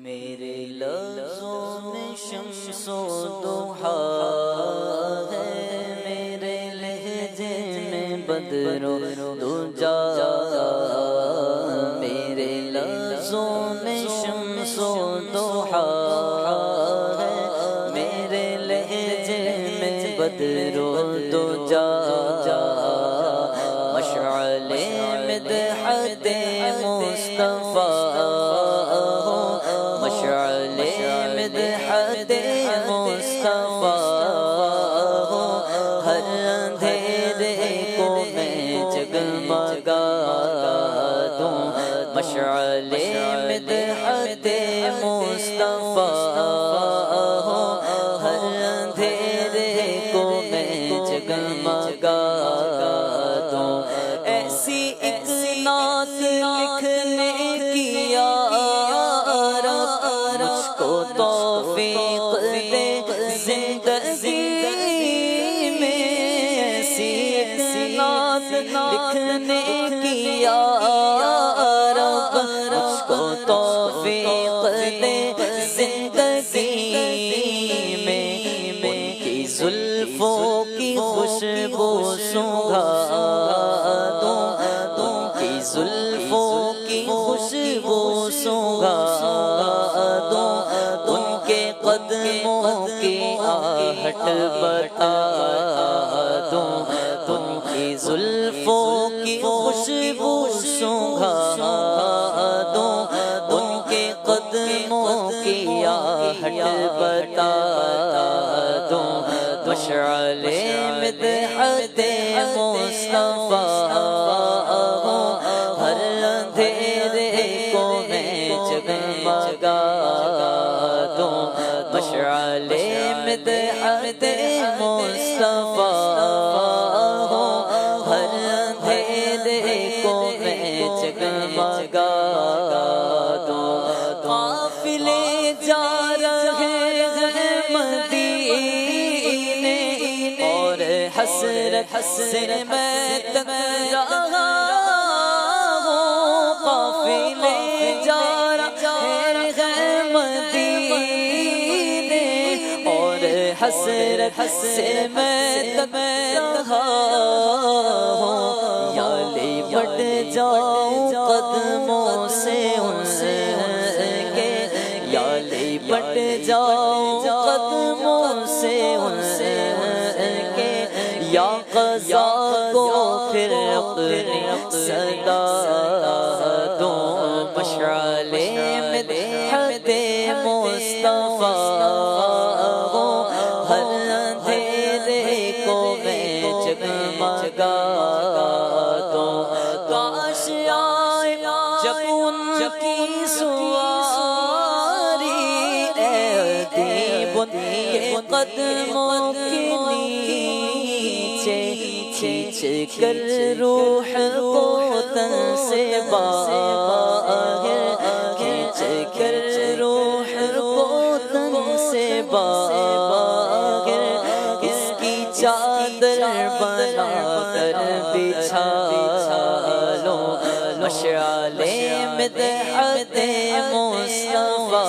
میرے لفظوں میں شمس و ضحا ہے، میرے لہجے میں بدر و دجا، میرے لفظوں میں شمس و ضحا ہے، میرے لہجے میں بدر و دجا، مشعل مدحت مصطفیٰ، مشعل مدحت مصطفیٰ، ہر اندھیرے کو میں جگمگا دوں، مشعل مدحت مصطفیٰ، ہر اندھیرے کو میں جگمگا دوں، ایسی ایک نعت لکھنے کی یا رب مجھ کو توفیق دے زندگی میں، ایسی ایک نعت لکھنے کی یا رب مجھ کو توفیق دے زندگی میں، ان کی زلفوں کی خوشبو سونگھا دوں، ان کی زلفوں کی خوشبو سونگھا دوں، ان کے قدموں کی آہٹ بتا دوں، ان کی زلفوں کی خوشبو سونگھا دوں، ان کے قدموں کی آہٹ بتا دوں، مشعل مدحت مصطفیٰ، ہر اندھیرے کو میں جگمگا دوں، مشعل مدحت مصطفیٰ، ہر اندھیرے کو میں جگمگا دوں، قافلے جا رہے ہیں مدینے اور حسرت سے میں تک رہا ہوں، قافلے جا رہے ہیں مدینے اور حسرت سے میں تک رہا ہوں، یا لپٹ جاؤں قدموں سے ان کے، یا لپٹ جاؤں قدموں سے ان کے، یا قضا کو پھر اپنی صدا دوں، مشعل مدحت مصطفیٰ، ہر اندھیرے کو میں جگمگا دوں، کاش آئے جب ان کی سواری، اے ادیب ان کے قدموں کے نیچے کھینچ کر روح کو تن سے باہر، کھینچ کر روح کو تن سے باہر، اس کی چادر بنا کر بچھا لوں، مشعل مدحت مصطفیٰ،